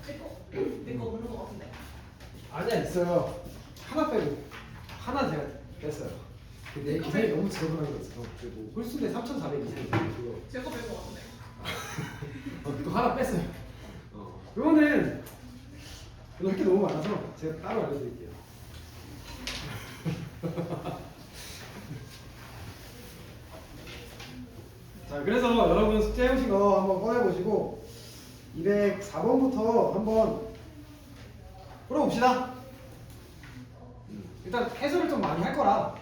내거 없는 거 같은데. 아니야, 있어요. 하나 빼고 하나 제가 뺐어요. 근데 이게 너무 지저분한 거 있어. 그리고 홀수대 3,420 그거 제거 뺀거 같은데. 또 하나 뺐어요. 이거는 할 게 너무 많아서 제가 따로 알려드릴게요. 자, 그래서 여러분 숙제 해오신 거 한번 꺼내보시고 204번부터 한번 풀어봅시다. 일단 해설을 좀 많이 할 거라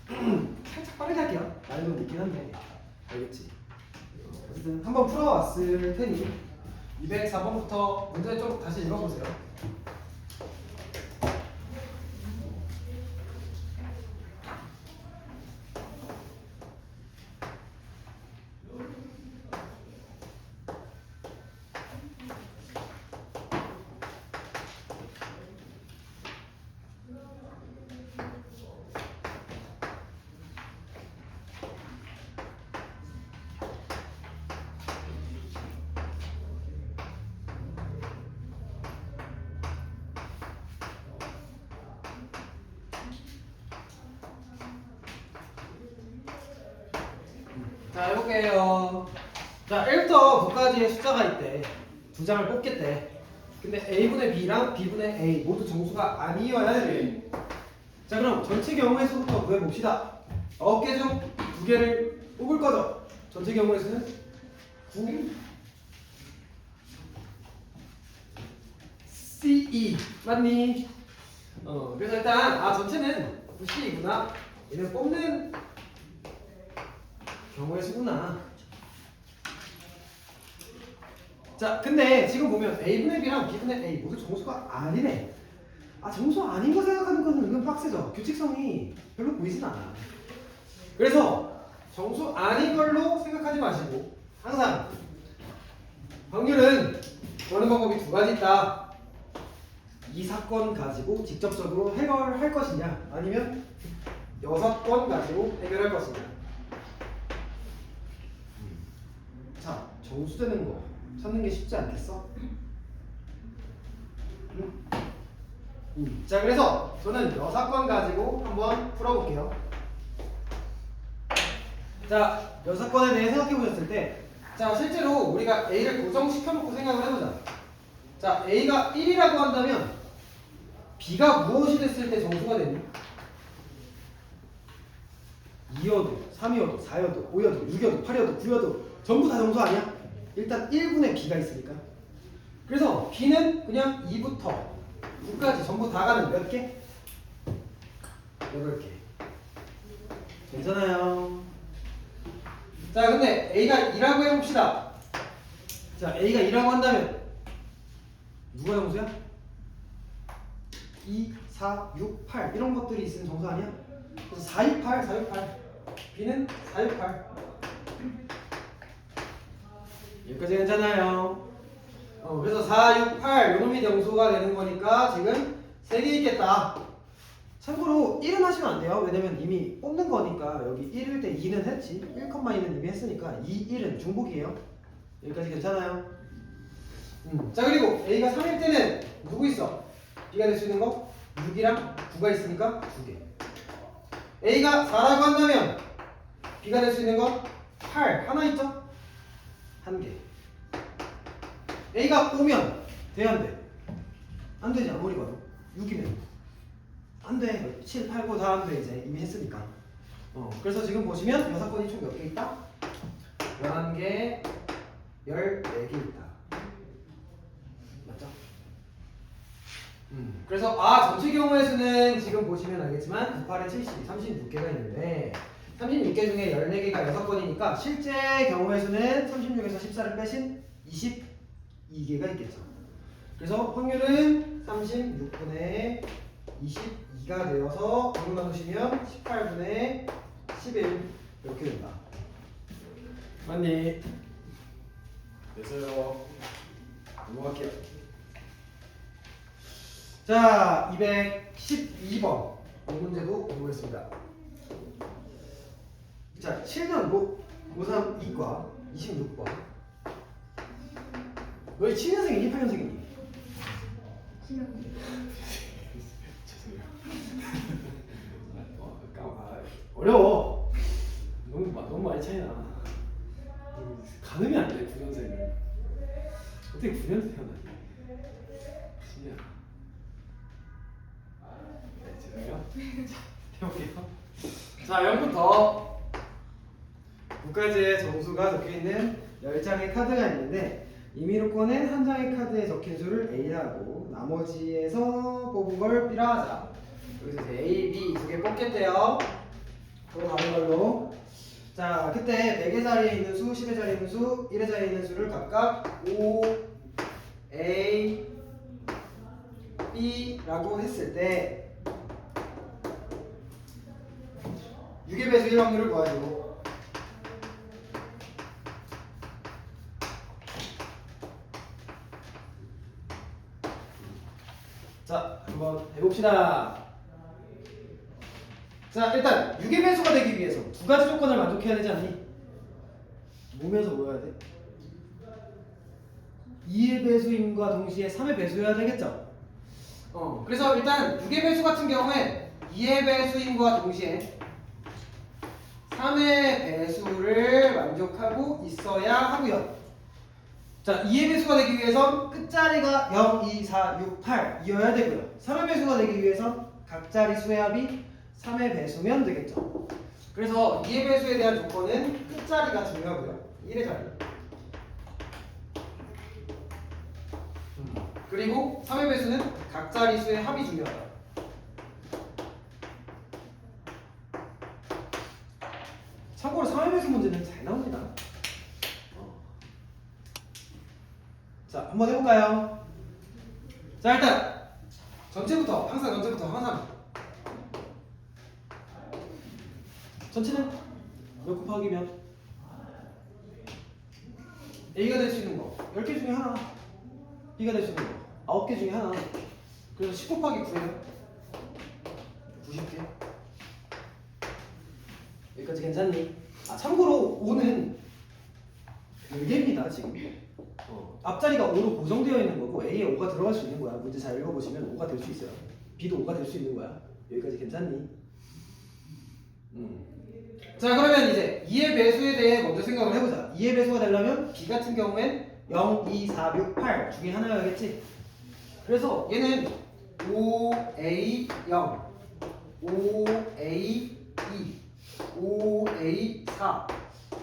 살짝 빠르게 할게요. 난이도는 있긴 한데 알겠지? 어쨌든 한번 풀어왔을 테니 204번부터 문제 좀 다시 읽어보세요. 자, 해볼게요. 자, 1부터 9까지의 숫자가 있대. 두 장을 뽑겠대. 근데 A분의 B랑 B분의 A 모두 정수가 아니어야 돼. 자, 그럼 전체 경우의 수부터 구해봅시다. 9개 중 2개를 뽑을 거죠. 전체 경우의 수는 9 C2 맞니? 그래서 일단 전체는 9C이구나. 얘는 뽑는 경우의 수구나. 자, 근데 지금 보면 A분의 B랑 B분의 A 모두 정수가 아니네. 정수 아닌 거 생각하는 거는 은근 빡세죠. 규칙성이 별로 보이진 않아. 그래서 정수 아닌 걸로 생각하지 마시고 항상 확률은 보는 방법이 두 가지 있다. 이 사건 가지고 직접적으로 해결할 것이냐, 아니면 6건 가지고 해결할 것이냐. 자, 정수되는 거 찾는 게 쉽지 않겠어? 자, 그래서 저는 6건 가지고 한번 풀어볼게요. 자, 6건에 대해 생각해 보셨을 때, 자, 실제로 우리가 A를 고정시켜놓고 생각을 해보자. 자, A가 1이라고 한다면 B가 무엇이 됐을 때 정수가 되니? 2여도, 3여도, 4여도, 5여도, 6여도, 8여도, 9여도 전부 다 정수 아니야? 일단 1분의 B가 있으니까. 그래서 B는 그냥 2부터 9까지 전부 다 가는 몇 개? 8개. 괜찮아요. 자, 근데 A가 2라고 해봅시다. 자, A가 2라고 한다면 누가 정수야? 2, 4, 6, 8 이런 것들이 있으면 정수 아니야? 그래서 4, 6, 8, 4, 6, 8 B는 4, 6, 8 여기까지 괜찮아요. 그래서 4, 6, 8 요놈이 정수가 되는 거니까 지금 3개 있겠다. 참고로 1은 하시면 안 돼요. 왜냐면 이미 뽑는 거니까. 여기 1일 때 2는 했지. 1,2는 이미 했으니까 2, 1은 중복이에요. 여기까지 괜찮아요. 자, 그리고 A가 3일 때는 누구 있어? B가 될 수 있는 거? 6이랑 9가 있으니까 2개. A가 4라고 한다면 B가 될 수 있는 거? 8 하나 있죠? 1개. A가 5면 돼야 안 돼? 안 되지, 아무리 봐도. 6이면 안 돼. 7, 8, 9 다 안 돼. 이제 이미 했으니까. 그래서 지금 보시면 6건이 총 몇 개 있다? 11개, 14개 있다. 맞죠? 그래서 전체 경우의 수는 지금 보시면 알겠지만 98에 70, 36개가 있는데 36개 중에 14개가 6건이니까 실제 경우의 수는 36에서 14를 빼신 22개가 있겠죠. 그래서 확률은 36분의 22가 되어서 방금 나누시면 18분의 11 이렇게 된다. 맞니? 됐어요. 넘어갈게요. 자, 212번 이 문제도 해보겠습니다. 자, 7년 고3 이과 26번. 너희 7년생이니 8년생이니? 죄송해요. 어려워. 너무 많이 차이나. 가늠이 안 돼. 9년생은 어떻게 9년생 태어나니? 신기하다. 네, 죄송해요. 자, 해볼게요. 자, 0부터 9까지의 점수가 적혀있는 10장의 카드가 있는데 임의로 꺼낸 한 장의 카드에 적힌 수를 A라고 나머지에서 뽑은 걸 B라 하자. 여기서 이제 A, B 두 개 뽑겠대요. 서로 다른 걸로. 자, 그때 100의 자리에 있는 수, 10의 자리에 있는 수, 1의 자리에 있는 수를 각각 O, A, B라고 했을 때 6의 배수의 확률을 구하죠. 자, 한번 해봅시다. 자, 일단 6의 배수가 되기 위해서 두 가지 조건을 만족해야 되지 않니? 몸에서 뭐 해야 돼? 2의 배수임과 동시에 3의 배수여야 되겠죠? 그래서 일단 6의 배수 같은 경우에 2의 배수임과 동시에 3의 배수를 만족하고 있어야 하고요. 자, 2의 배수가 되기 위해선 끝자리가 0, 2, 4, 6, 8이어야 되고요. 3의 배수가 되기 위해선 각 자리 수의 합이 3의 배수면 되겠죠. 그래서 2의 배수에 대한 조건은 끝자리가 중요하고요. 1의 자리. 그리고 3의 배수는 각 자리 수의 합이 중요하다. 참고로 3의 배수 문제는 잘 나옵니다. 자, 한번 해볼까요? 자, 일단 전체부터 항상 전체는 몇 곱하기면 A가 될 수 있는 거 10개 중에 하나, B가 될 수 있는 거 9개 중에 하나. 그래서 10 곱하기 9예요 90개. 여기까지 괜찮니? 아, 참고로 5는 별개입니다 지금. 앞자리가 5로 고정되어 있는 거고 A에 5가 들어갈 수 있는 거야. 문제 잘 읽어보시면 5가 될 수 있어요. B도 5가 될 수 있는 거야. 여기까지 괜찮니? 자, 그러면 이제 2의 배수에 대해 먼저 생각을 해보자. 2의 배수가 되려면 B 같은 경우엔 0, 2, 4, 6, 8 중에 하나여야겠지. 그래서 얘는 5A 0, 5A 2, 5A 4,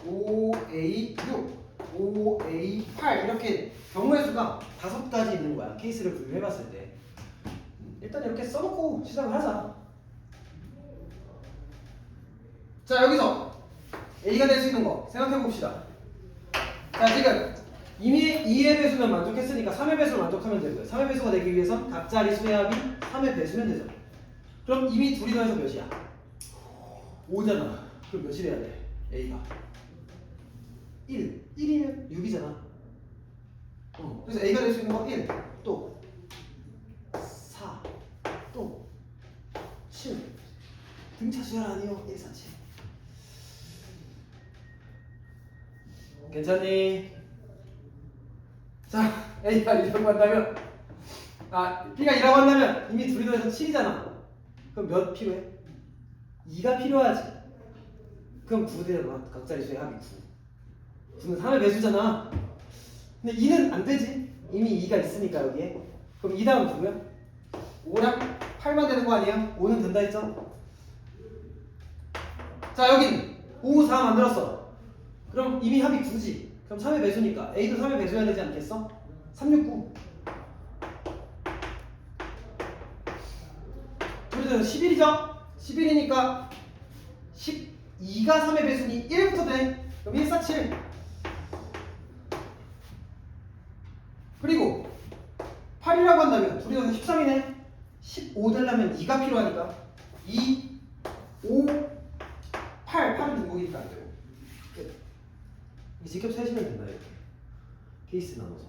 5A 6, 5A 8 이렇게 경우의 수가 5가지 있는 거야. 케이스를 분류해봤을 때. 일단 이렇게 써놓고 시작을 하자. 자, 여기서 A가 될 수 있는 거 생각해봅시다. 자, 지금 이미 2의 배수는 만족했으니까 3의 배수를 만족하면 되고요. 3의 배수가 되기 위해선 각 자리 수의 합이 3의 배수면 되죠. 그럼 이미 둘이 더해서 몇이야? 5잖아. 그럼 몇이 돼야 돼? A가 1. 1이면 6이잖아. 그래서 A가 될 수 있는 거 1, 또 4, 또 7. 등차수열 아니요? 1, 4, 7. 괜찮니? 자, A가 1이라고 한다면 B가 2라고 한다면 이미 둘이 더해서 7이잖아. 그럼 몇 필요해? 2가 필요하지. 그럼 9 되잖아. 각 자리 수의 합이 9. 9는 3의 배수잖아. 근데 2는 안 되지. 이미 2가 있으니까 여기에. 그럼 2 다음 누구야? 5랑 8만 되는 거 아니에요? 5는 된다 했죠? 자, 여긴 5, 4 만들었어. 그럼 이미 합이 9지. 그럼 3의 배수니까 A도 3의 배수여야 되지 않겠어? 3, 6, 9. 그래서 11이죠? 11이니까 12가 3의 배수니 1부터 돼. 그럼 1, 4, 7. 그리고 8이라고 한다면 둘이 더해서 13이네. 15 되려면 2가 필요하니까 2, 5, 8. 8은 중복이니까 안 되고. 끝. 직접 세시면 된다. 이렇게. 케이스 나눠서.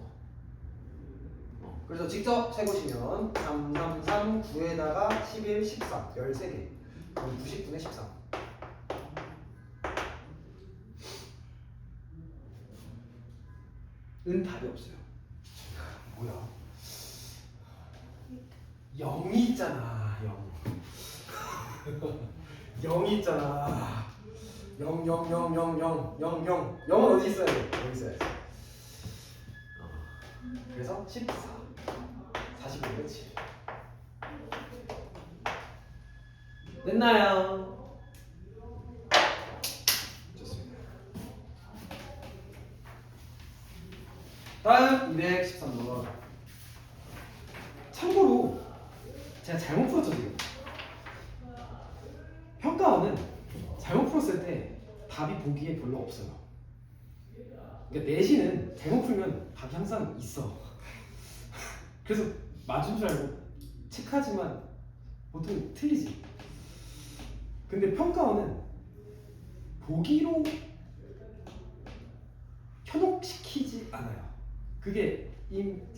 그래서 직접 세보시면 3, 3, 3, 9에다가 11, 13, 13개. 그럼 90분의 13. 은 답이 없어요. 뭐야? 0이 있잖아. 0. 0이 있잖아. 0, 0, 0, 0, 0, 0, 0. 0은 어디 있어야 돼? 여기 있어야지. 그래서 14. 45, 그렇지. 됐나요? 좋습니다. 다음 213번. 참고로 제가 잘못 풀었죠 지금. 평가원은 잘못 풀었을 때 답이 보기에 별로 없어요. 그러니까 내신은 잘못 풀면 답이 항상 있어. 그래서 맞은 줄 알고 체크하지만 보통 틀리지. 근데 평가원은 보기로 현혹시키지 않아요. 그게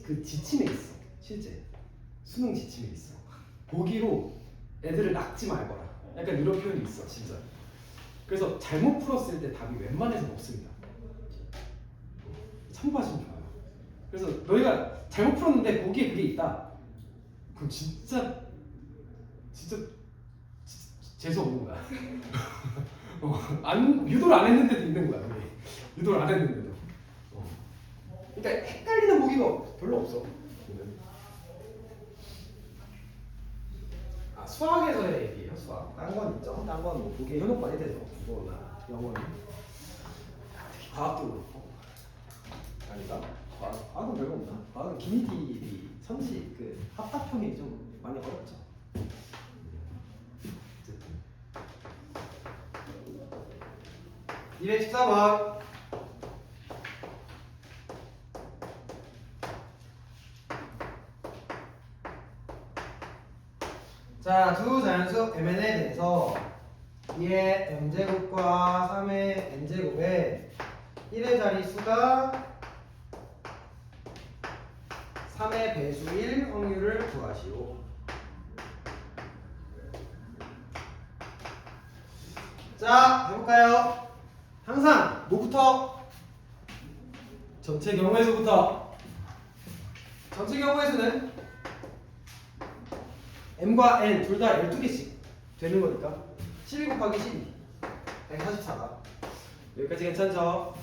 그 지침에 있어. 실제 수능 지침에 있어. 보기로 애들을 낚지 말거라. 약간 이런 표현이 있어, 진짜. 그래서 잘못 풀었을 때 답이 웬만해서는 없습니다. 참고하시면 좋아요. 그래서 너희가 잘못 풀었는데 보기에 그게 있다. 그럼 진짜 재수 없는 거야. 유도를 안 했는데도 있는 거야. 그게. 유도를 안 했는데도. 그러니까 헷갈리는 보기가 별로 없어. 수학에서의 얘기예요. 수학. 딴 건 있죠. 딴 건 뭐 보기에 현혹 많이 되죠. 국어나 영어는. 특히 과학도 그렇고. 아닌가? 과학은 별거 없나? 과학은 기니딜이 선시 그 합답형이 좀 많이 어렵죠. 어쨌든 214번. 자, 두 자연수 mn에 대해서 2의 m제곱과 3의 n제곱에 1의 자리수가 3의 배수일 확률을 구하시오. 자, 해볼까요? 항상 뭐부터? 전체 경우의 수부터. 전체 경우의 수는 m과 n 둘 다 12개씩 되는 거니까 12 곱하기 12 144가 여기까지 괜찮죠?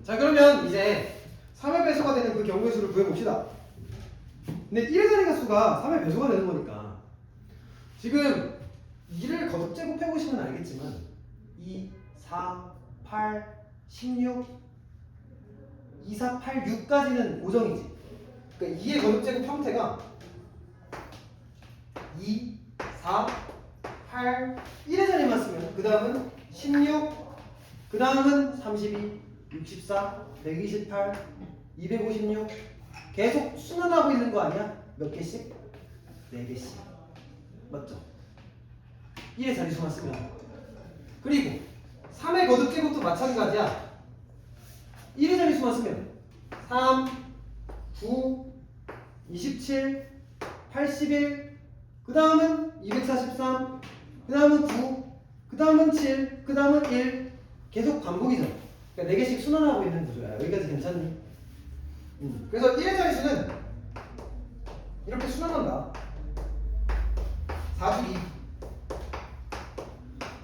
자, 그러면 이제 3의 배수가 되는 그 경우의 수를 구해봅시다. 근데 1의 자리가 수가 3의 배수가 되는 거니까 지금 2를 거듭 제곱해보시면 알겠지만 2, 4, 8, 16 2, 4, 8, 6까지는 고정이지. 그러니까 2의 거듭 제곱 형태가 2, 4, 8, 1의 자리만 쓰면 그 다음은 16, 그 다음은 32, 64, 128, 256 계속 순환하고 있는 거 아니야? 몇 개씩? 4개씩. 맞죠? 1의 자리수만 쓰면. 그리고 3의 거듭 제곱도 마찬가지야. 1의 자리수만 쓰면 3, 9, 27, 81, 그 다음은 243, 그 다음은 9, 그 다음은 7, 그 다음은 1 계속 반복이죠. 그러니까 4개씩 순환하고 있는 구조야. 여기까지 괜찮니? 그래서 1의 자리수는 이렇게 순환한다. 4주기.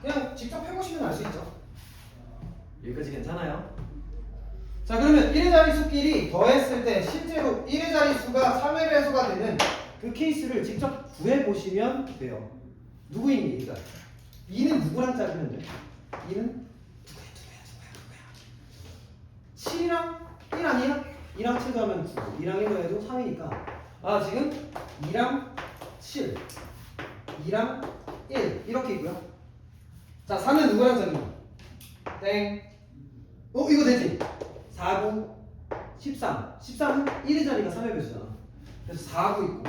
그냥 직접 해보시면 알 수 있죠. 여기까지 괜찮아요? 자, 그러면 1의 자리수끼리 더했을 때 실제로 1의 자리수가 3의 배수가 되는 그 케이스를 직접 구해보시면 돼요. 누구이니 얘가? 2는 누구랑 짜주면 돼? 2는 7이랑 1 아니야? 2랑 7 더하면 9, 2랑 1 더해도 3이니까 아, 지금 2랑 7, 2랑 1 이렇게 있고요. 자, 4는 누구랑 짜주냐? 땡. 이거 되지? 4, 9, 13. 13은 1의 자리가 3의 배수잖아. 그래서 4, 9 있고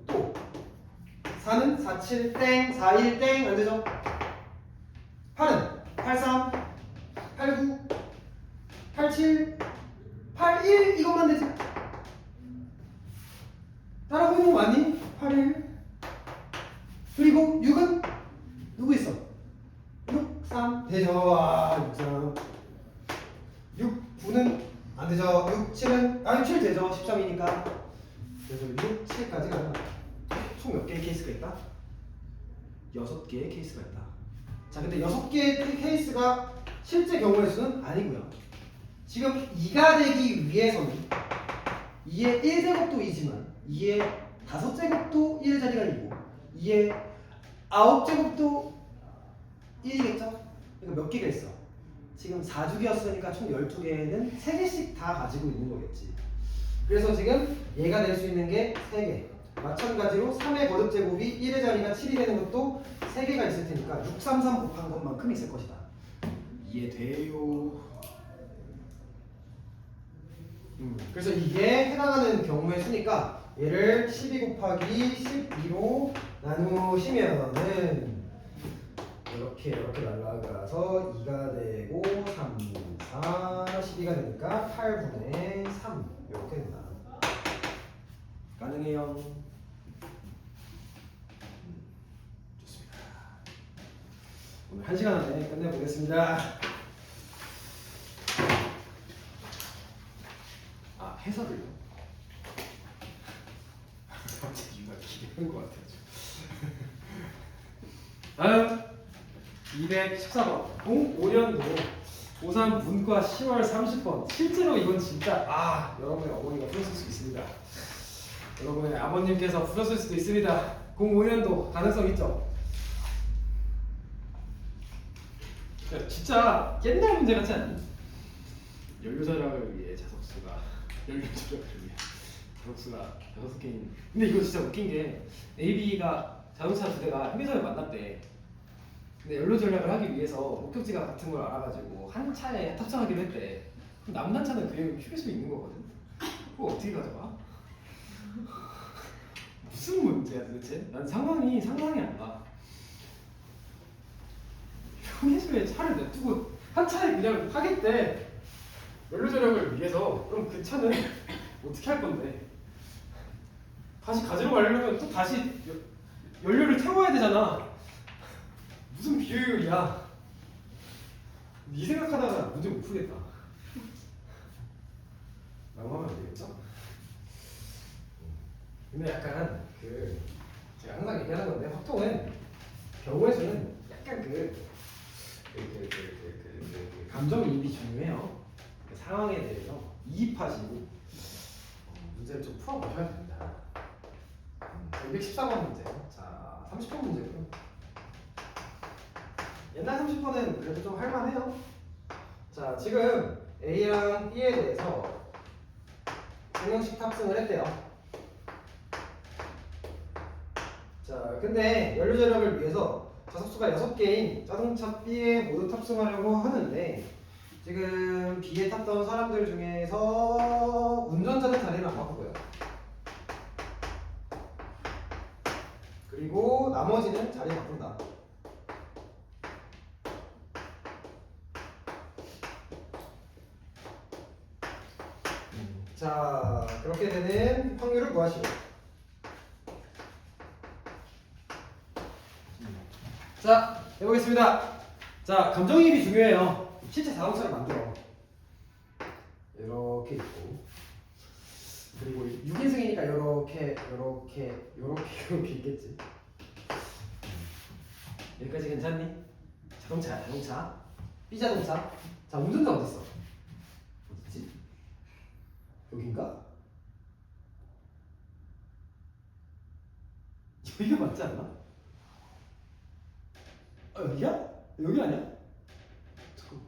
또 4는 4, 7, 땡, 4, 1, 땡 안 되죠? 8은 8, 3, 8, 9, 8, 7, 8, 1 이것만 되지? 따라고 있는 거 맞니? 8, 1 그리고 6은 누구 있어? 6, 3 되죠? 6, 3 6, 9는 안 되죠. 6, 7은 7 되죠. 13이니까. 그래서 6, 7까지 가면 총 몇 개의 케이스가 있다? 6개의 케이스가 있다. 자, 근데 6개의 케이스가 실제 경우의 수는 아니고요. 지금 2가 되기 위해서는 2의 1제곱도 2지만 2의 5제곱도 1자리가 2고 2의 9제곱도 1이겠죠? 그러니까 몇 개가 있어? 지금 4주기였으니까 총 12개는 3개씩 다 가지고 있는 거겠지. 그래서 지금 얘가 낼 수 있는 게 3개. 마찬가지로 3의 거듭제곱이 1의 자리가 7이 되는 것도 3개가 있을 테니까 6, 3, 3 곱한 것만큼 있을 것이다. 이해돼요? 그래서 이게 해당하는 경우의 수니까 얘를 12 곱하기 12로 나누시면은 이렇게 날라가서 2가 되고 3, 4, 12가 되니까 8분의 3 이렇게 된다. 가능해요? 좋습니다. 오늘 1시간 안에 끝내보겠습니다. 아, 해설을요? 갑자기 이유가 기대한 것 같아요. 다음 214번 05년도 고3 문과 10월 30번. 실제로 이건 진짜 여러분의 어머니가 풀었을 수 있습니다. 여러분의 아버님께서 풀었을 수도 있습니다. 05년도 가능성 있죠? 진짜 옛날 문제 같지 않니? 연료 절약을 위해 연료 절약을 위해 자석수가 6개인. 근데 이거 진짜 웃긴 게 AB가 자동차 두 대가 휴게소에 만났대. 근데 연료 절약을 하기 위해서 목적지가 같은 걸 알아가지고 한 차에 탑승하기로 했대. 그럼 남는 차는 그냥 휴게소에 있는 거거든. 그거 어떻게 가져가? 무슨 문제야 도대체? 난 상황이 안 나. 휴게소에 차를 냅두고 한 차에 그냥 하겠대. 연료 절약을 위해서. 그럼 그 차는 어떻게 할 건데? 다시 가지러 가려면 또 다시 연료를 태워야 되잖아. 무슨 비효율이야. 네 생각하다가 문제 못 풀겠다 라고 하면 안 되겠죠? 근데 약간 제가 항상 얘기하는 건데 보통은 경우의 수는 약간 감정이입이 중요해요. 그 상황에 대해서 이입하시고 문제를 좀 풀어보셔야 됩니다. 214번 문제. 자, 30번 문제고요. 옛날 30번은 그래도 좀 할만해요. 자, 지금 A랑 B에 대해서 3명씩 탑승을 했대요. 자, 근데 연료 절약을 위해서 좌석수가 6개인 자동차 B에 모두 탑승하려고 하는데 지금 B에 탔던 사람들 중에서 운전자는 자리를 안 바꾸고요. 그리고 나머지는 자리 바꾼다. 자, 그렇게 되는 확률을 구하시오. 자, 해보겠습니다. 자, 감정이입이 중요해요. 실제 자동차를 만들어. 이렇게 있고, 그리고 6인승이니까 이렇게 있겠지. 여기까지 괜찮니? 자동차. B자동차. 자, 운전자 어디 있어? 어디지? 여긴가? 여기가 맞지 않나? 여기야? 여기 아니야? 잠깐.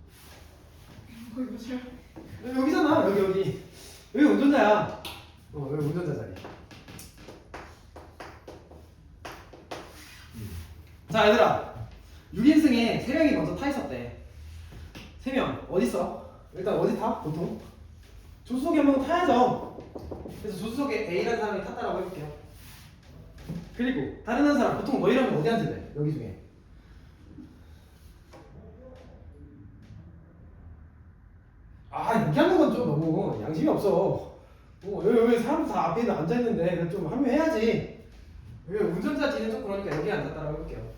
여기잖아. 여기 운전자야. 여기 운전자 자리. 자, 얘들아, 6인승에 3명이 먼저 타 있었대. 3명 어디 있어? 일단 어디 타? 보통 조수석에 한 명 타야죠. 그래서 조수석에 A라는 사람이 탔다라고 해볼게요. 그리고 다른 한 사람, 보통 너희라면 어디 앉을래? 여기 중에. 여기 앉는 건 좀 너무 양심이 없어. 여기 사람 다 앞에 앉아있는데 좀 하면 해야지. 여기 운전자 뒤는 좀 그러니까 여기 앉았다라고 해볼게요.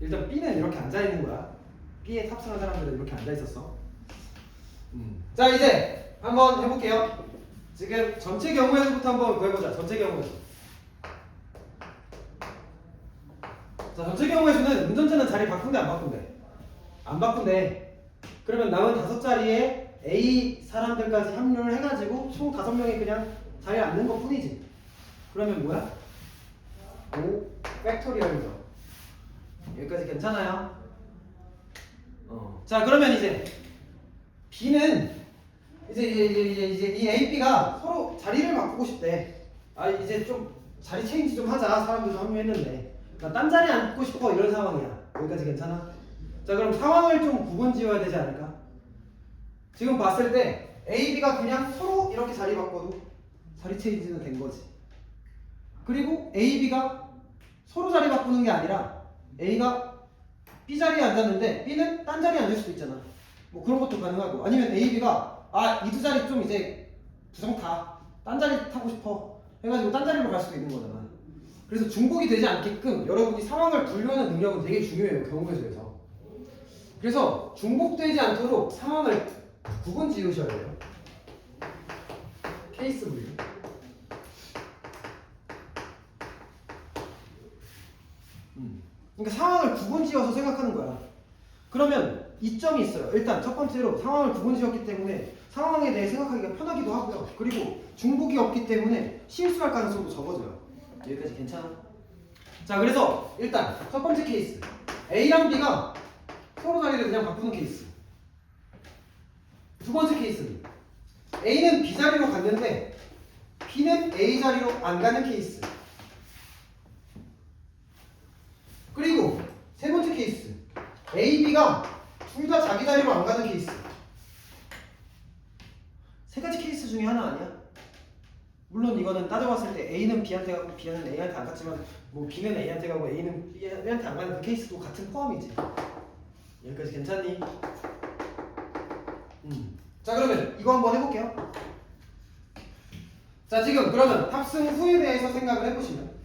일단 B는 이렇게 앉아있는 거야. B에 탑승한 사람들은 이렇게 앉아있었어. 자 이제 한번 해볼게요. 지금 전체 경우에서부터 한번 구해보자. 전체 경우에서. 자 전체 경우에서는 운전자는 자리 바꾼대 안 바꾼대? 안 바꾼대. 그러면 남은 5자리에 A 사람들까지 합류를 해가지고 총 5명이 그냥 자리에 앉는 것 뿐이지. 그러면 뭐야? 5 팩토리얼이죠. 여기까지 괜찮아요? 자 그러면 이제 B는 이제 이 A, B가 서로 자리를 바꾸고 싶대. 아 이제 좀 자리 체인지 좀 하자. 사람들도 합류했는데 나 딴 자리에 앉고 싶어 이런 상황이야. 여기까지 괜찮아? 자 그럼 상황을 좀 구분 지어야 되지 않을까? 지금 봤을 때 A, B가 그냥 서로 이렇게 자리 바꿔도 자리 체인지는 된 거지. 그리고 A, B가 서로 자리 바꾸는 게 아니라 A가 B 자리에 앉았는데 B는 딴 자리에 앉을 수도 있잖아. 뭐 그런 것도 가능하고 아니면 A, B가 아 이 두 자리 좀 이제 부정 타. 딴 자리 타고 싶어 해가지고 딴 자리로 갈 수도 있는 거잖아. 그래서 중복이 되지 않게끔 여러분이 상황을 분류하는 능력은 되게 중요해요. 경우에서에서. 그래서 중복되지 않도록 상황을 구분 지으셔야 돼요. 케이스 분류. 그러니까 상황을 구분 지어서 생각하는 거야. 그러면 이점이 있어요. 일단 첫 번째로 상황을 구분 지었기 때문에 상황에 대해 생각하기가 편하기도 하고요. 그리고 중복이 없기 때문에 실수할 가능성도 적어져요. 여기까지 괜찮아? 자 그래서 일단 첫 번째 케이스 A랑 B가 서로 자리를 그냥 바꾸는 케이스. 두 번째 케이스는 A는 B 자리로 갔는데 B는 A 자리로 안 가는 케이스. 그리고 세 번째 케이스 A, B가 둘 다 자기 자리로 안 가는 케이스. 세 가지 케이스 중에 하나 아니야? 물론 이거는 따져봤을 때 A는 B한테 가고 B는 A한테 안 갔지만 뭐 B는 A한테 가고 A는 B한테 안 가는 그 케이스도 같은 포함이지. 여기까지 괜찮니? 자 그러면 이거 한번 해볼게요. 자 지금 그러면 탑승 후에 대해서 생각을 해보시면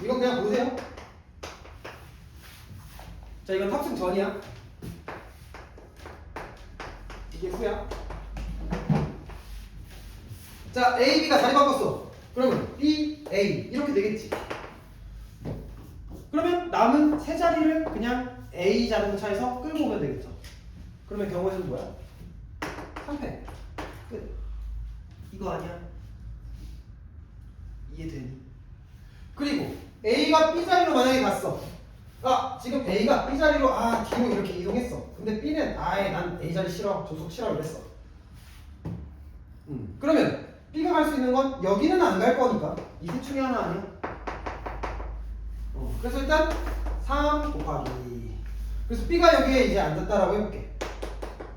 이건 그냥 보세요. 자 이건 탑승 전이야. 이게 후야. 자 A, B가 자리 바꿨어. 그러면 B, A 이렇게 되겠지. 그러면 남은 세 자리를 그냥 A 자동차에서 끌고 오면 되겠죠. 그러면 경우에서는 뭐야? 3패 끝. 이거 아니야? 이해되니? 그리고 A가 B 자리로 만약에 갔어. 아 지금 A가 B 자리로 뒤로 이렇게 이동했어. 근데 B는 아예 난 A 자리 싫어. 조속 싫어 이랬어. 그러면 B가 갈 수 있는 건 여기는 안 갈 거니까 이 셋 중에 하나 아니야? 그래서 일단 3 곱하기. 그래서 B가 여기에 이제 앉았다라고 해볼게.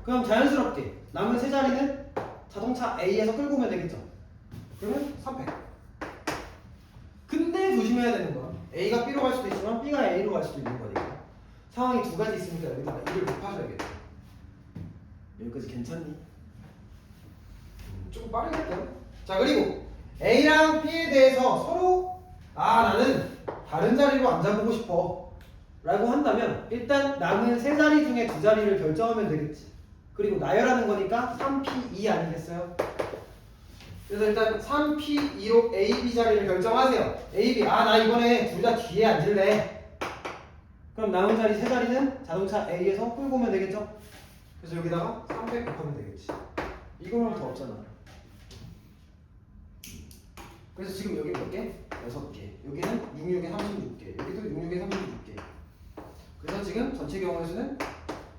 그럼 자연스럽게 남은 세 자리는 자동차 A에서 끌고 오면 되겠죠. 그러면 3패. 근데 조심해야 되는 거야. A가 B로 갈 수도 있지만 B가 A로 갈 수도 있는 거니까 상황이 두 가지 있으니까 여기다가 1을 곱하셔야겠죠. 여기까지 괜찮니? 조금 빠르게 할게요. 자 그리고 A랑 B에 대해서 서로 나는 다른 자리로 앉아보고 싶어 라고 한다면 일단 남은 세 자리 중에 두 자리를 결정하면 되겠지. 그리고 나열하는 거니까 3P2 아니겠어요? 그래서 일단 3P2로 A, B 자리를 결정하세요. A, B 나 이번에 둘 다 뒤에 앉을래. 그럼 남은 자리 세 자리는 자동차 A에서 끌고 오면 되겠죠? 그래서 여기다가 300 곱하면 되겠지. 이거면 더 없잖아. 그래서 지금 여기 몇 개? 6개. 여기는 66에 36개. 여기도 66에 36개. 그래서 지금 전체 경우에서는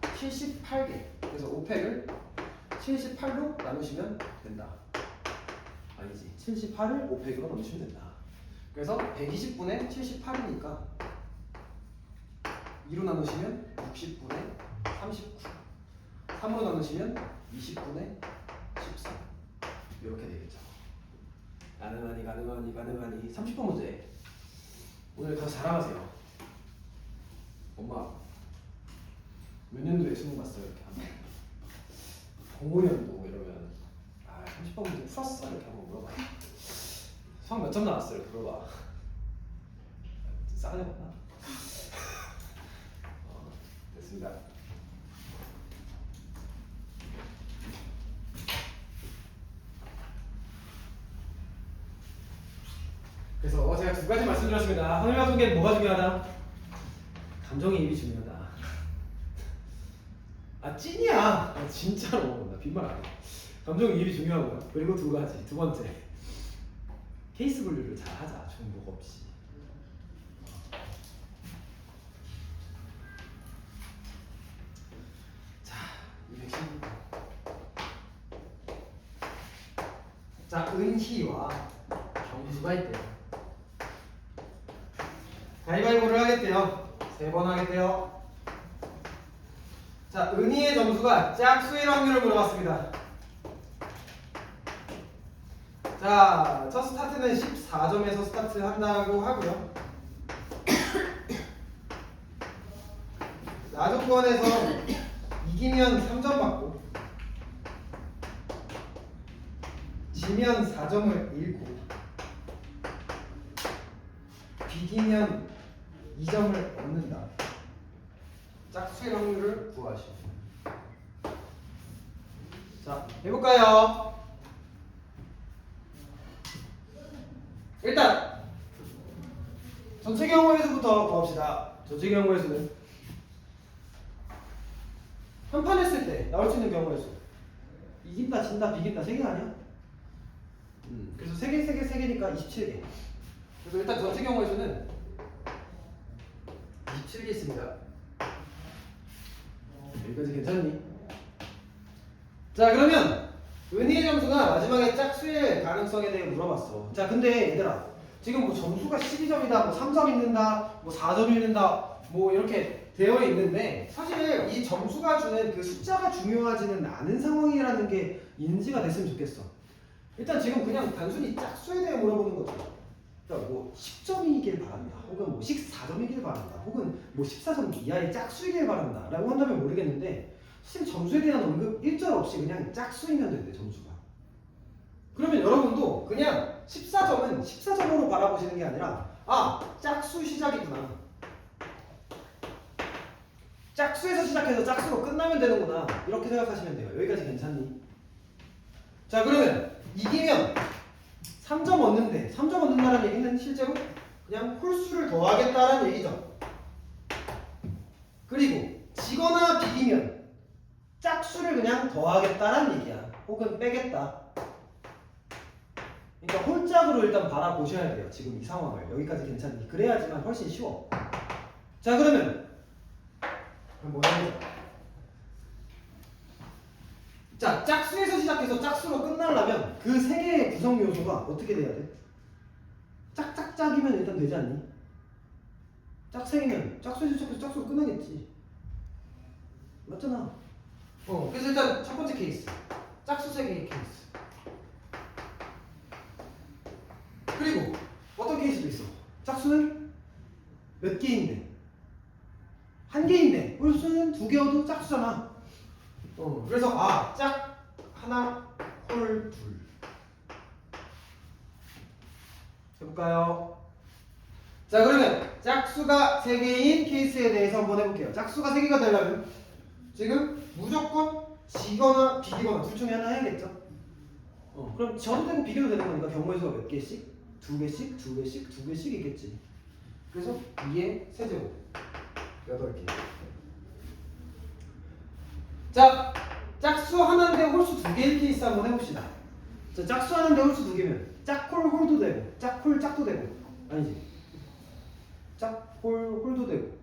78개. 그래서 5팩을 78로 나누시면 된다. 아니지. 78을 5팩으로 나누시면 된다. 그래서 120분의 78이니까 2로 나누시면 60분의 39. 3으로 나누시면 20분의 14. 이렇게 되겠죠. 가능하니 30번 문제. 오늘 가서 자랑하세요. 엄마 몇 년도에 수능 봤어요? 이렇게 하면 05년도 이러면 30번 문제 풀었어? 이렇게 한번 물어봐. 수학 몇 점 나왔어요? 이렇게 물어봐. 싸가지 없나? 됐습니다. 그래서 제가 두 가지 말씀드렸습니다. 하늘과 통계는 뭐가 중요하다? 감정이입이 중요하다. 아 찐이야. 아, 진짜로 나 빈말 안 해. 감정이입이 중요하고요. 그리고 두 가지. 두 번째 케이스 분류를 잘 하자. 중복 없이. 자 216. 자 은희와 경수가 있대요. 가위바위보를 하겠대요. 3번 하겠대요. 자, 은희의 점수가 짝수일 확률을 물어봤습니다. 자, 첫 스타트는 14점에서 스타트 한다고 하고요. 나조건에서 이기면 3점 받고 지면 4점을 잃고 비기면 2점을 얻는다. 짝수의 확률을 구하시오. 자, 해볼까요? 일단 전체 경우에서부터 구합시다. 전체 경우에서는 한 판 했을 때 나올 수 있는 경우의 수. 이긴다, 진다, 비긴다 3개 아니야? 그래서 3개니까 27개. 그래서 일단 전체 경우의 수는 27개 있습니다. 여기까지 괜찮니? 자, 그러면 은희의 점수가 마지막에 짝수의 가능성에 대해 물어봤어. 자, 근데 얘들아 지금 뭐 점수가 12점이다, 뭐 3점 있는다, 뭐 4점 있는다, 뭐 이렇게 되어 있는데 사실 이 점수가 주는 그 숫자가 중요하지는 않은 상황이라는 게 인지가 됐으면 좋겠어. 일단 지금 그냥 단순히 짝수에 대해 물어보는 거죠. 그러니까 뭐 10점이길 바란다, 혹은 뭐 14점이길 바란다, 혹은 뭐 14점 이하의 짝수이길 바란다 라고 한다면 모르겠는데 사실 점수에 대한 언급 일절 없이 그냥 짝수이면 된대, 점수가. 그러면 여러분도 그냥 14점은 14점으로 바라보시는 게 아니라 아, 짝수 시작이구나, 짝수에서 시작해서 짝수로 끝나면 되는구나, 이렇게 생각하시면 돼요. 여기까지 괜찮니? 자, 그러면 이기면 3점 얻는데 3점 얻는다는 얘기는 실제로 그냥 홀수를 더하겠다라는 얘기죠. 그리고 지거나 비기면 짝수를 그냥 더하겠다라는 얘기야. 혹은 빼겠다. 그러니까 홀짝으로 일단 바라보셔야 돼요. 지금 이 상황을. 여기까지 괜찮니? 그래야지만 훨씬 쉬워. 자, 그러면 한번 해보자. 자, 짝수에서 시작해서 짝수로 끝나려면 그 세 개의 구성 요소가 어떻게 돼야 돼? 짝짝짝이면 일단 되지 않니? 짝생이면 짝수에서 시작해서 짝수로 끝나겠지. 맞잖아. 그래서 일단 첫 번째 케이스, 짝수 세 개의 케이스. 그리고 어떤 케이스도 있어. 짝수는 몇 개인데? 한 개인데 홀수는 2개여도 짝수잖아. 그래서 아, 짝 하나, 홀 둘. 해볼까요? 자, 그러면 짝수가 3개인 케이스에 대해서 한번 해볼게요. 짝수가 3개가 되려면 지금 무조건 지거나 비기거나 둘 중에 하나 해야겠죠? 그럼 져도 되고 비교도 되는 거니까 경우의 수가 몇 개씩? 2개씩, 2개씩, 2개씩 있겠지. 그래서 2의 세제곱 8개. 자, 짝수 하나인데 홀수 2개일 케이스 한번 해봅시다. 자, 짝수 하나인데 홀수 2개면 짝홀 홀도 되고 짝홀 짝도 되고, 아니지, 짝홀 홀도 되고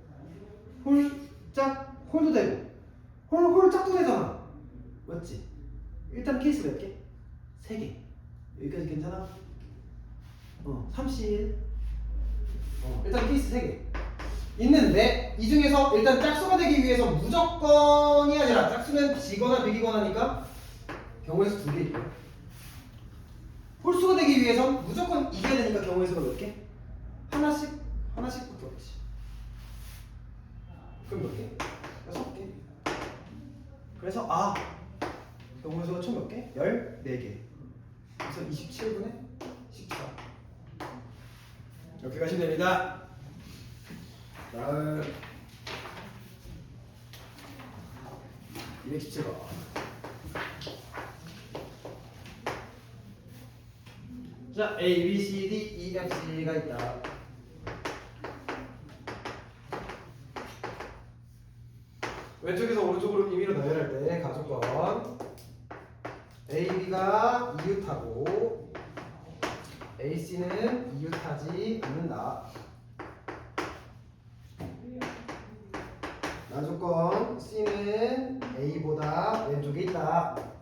홀짝 홀도 되고 홀 짝도 되잖아. 맞지? 일단 케이스 몇 개? 3개. 여기까지 괜찮아? 31. 일단 케이스 3개 있는데 이 중에서 일단 짝수가 되기 위해서 무조건이 아니라 짝수는 지거나 비기거나니까 경우의 수 2개 있고요. 홀수가 되기 위해선 무조건 이겨야 되니까 경우의 수가 몇 개? 하나씩 밖에 없지. 그럼 몇 개? 6개. 그래서 아, 경우의 수가 총 몇 개? 14개. 그래서 27분의 14. 이렇게 가시면 됩니다. 다음 217번. 자, A, B, C, D, E, F, G가 있다. 왼쪽에서 오른쪽으로 임의로 나열할 때 가조건 A, B가 이웃하고 A, C는 이웃하지 않는다. 나조건 C는 A보다 왼쪽에 있다.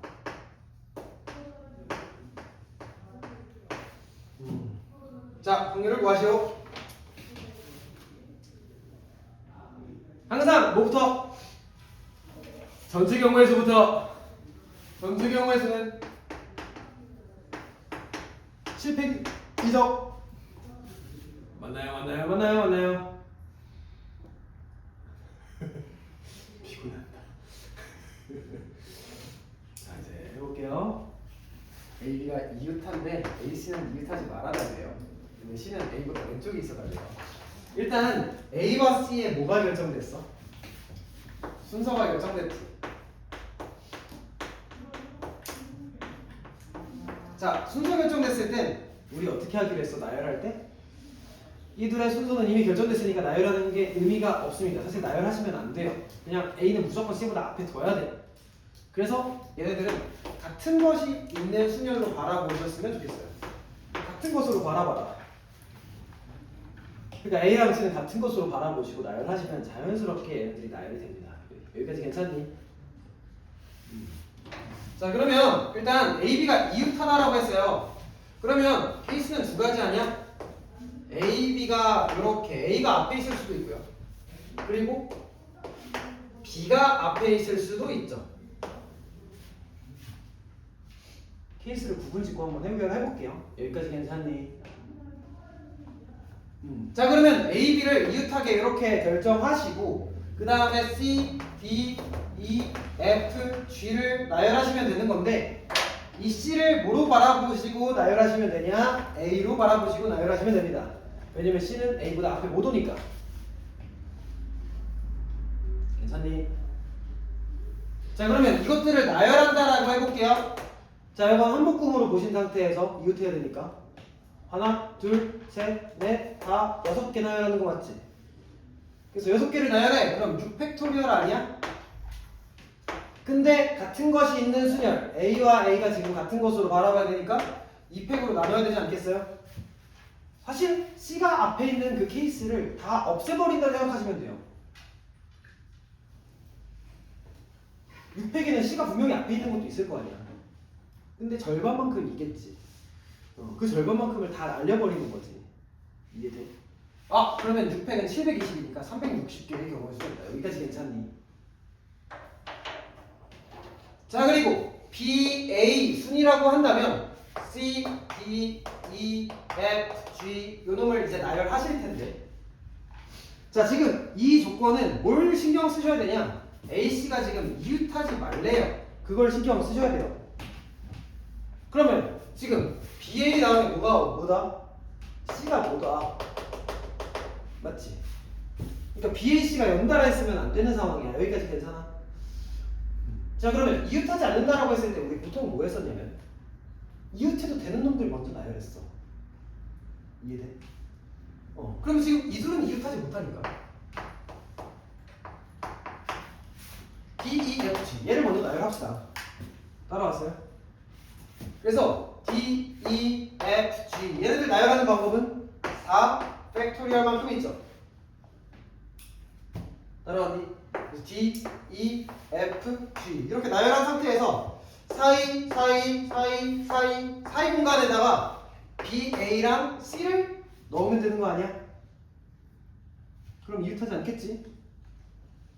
자, 확률을 구하시오. 항상 뭐부터? 전체 경우의 수부터. 전체 경우의 수는 실패 이적. 맞나요? 피곤한다. 자, 이제 해볼게요. AB가 이웃한데 AC는 이웃하지 말아달래요. 근데 C는 A보다 왼쪽에 있어달래요. 일단 A와 C의 뭐가 결정됐어? 순서가 결정됐지. 자, 순서 결정됐을 땐 우리 어떻게 하기로 했어? 나열할 때? 이 둘의 순서는 이미 결정됐으니까 나열하는 게 의미가 없습니다. 사실 나열하시면 안 돼요. 그냥 A는 무조건 C보다 앞에 둬야 돼요. 그래서 얘네들은 같은 것이 있는 순열로 바라보셨으면 좋겠어요. 같은 것으로 바라봐라. 그러니까 A랑 C는 같은 것으로 바라보시고 나열하시면 자연스럽게 얘네들이 나열이 됩니다. 여기까지 괜찮니? 자, 그러면 일단 A, B가 이웃하다라고 했어요. 그러면 케이스는 두 가지 아니야? A, B가 이렇게 A가 앞에 있을 수도 있고요. 그리고 B가 앞에 있을 수도 있죠. 케이스를 구분짓고 한번 해볼게요. 여기까지 괜찮니? 자, 그러면 A, B를 이웃하게 이렇게 결정하시고 그 다음에 C, D, E, F, G를 나열하시면 되는 건데 이 C를 뭐로 바라보시고 나열하시면 되냐? A로 바라보시고 나열하시면 됩니다. 왜냐면 C는 A보다 앞에 못 오니까. 괜찮니? 자, 그러면 이것들을 나열한다라고 해볼게요. 자, 이건 한 묶음으로 보신 상태에서 이웃해야 되니까 하나, 둘, 셋, 넷, 다 6개 나열하는 거 맞지? 그래서 6개를 나열해. 그럼 6팩토리얼 아니야? 근데 같은 것이 있는 순열 A와 A가 지금 같은 것으로 바라봐야 되니까 2팩으로 나눠야 되지 않겠어요? 사실 C가 앞에 있는 그 케이스를 다 없애버린다 생각하시면 돼요. 6팩에는 C가 분명히 앞에 있는 것도 있을 거 아니야. 근데 절반만큼 있겠지. 그 절반만큼을 다 날려버리는 거지. 이해돼? 아, 그러면 6팩은 720이니까 360개의 경우일 수가 있다. 여기까지 괜찮니? 자, 그리고 B, A 순이라고 한다면 C, D, E, F, G 요 놈을 이제 나열하실 텐데 자, 지금 이 조건은 뭘 신경 쓰셔야 되냐? A, C가 지금 이웃하지 말래요. 그걸 신경 쓰셔야 돼요. 그러면 지금 BA 다음에 뭐다? C가 뭐다? 맞지? 그러니까 BA, C가 연달아 있으면 안 되는 상황이야. 여기까지 괜찮아? 자, 그러면 이웃하지 않는다라고 했을 때 우리 보통 뭐 했었냐면 이웃해도 되는 놈들 먼저 나열했어. 이해돼? 그럼 지금 이 둘은 이웃하지 못하니까 D, E, F, G 얘를 먼저 나열합시다. 따라왔어요? 그래서 D, E, F, G 얘네들 나열하는 방법은 4 팩토리얼만큼 있죠. 따라왔니? 그래서 D, E, F, G 이렇게 나열한 상태에서 사이 공간에다가 B, A랑 C를 넣으면 되는 거 아니야? 그럼 이웃하지 않겠지?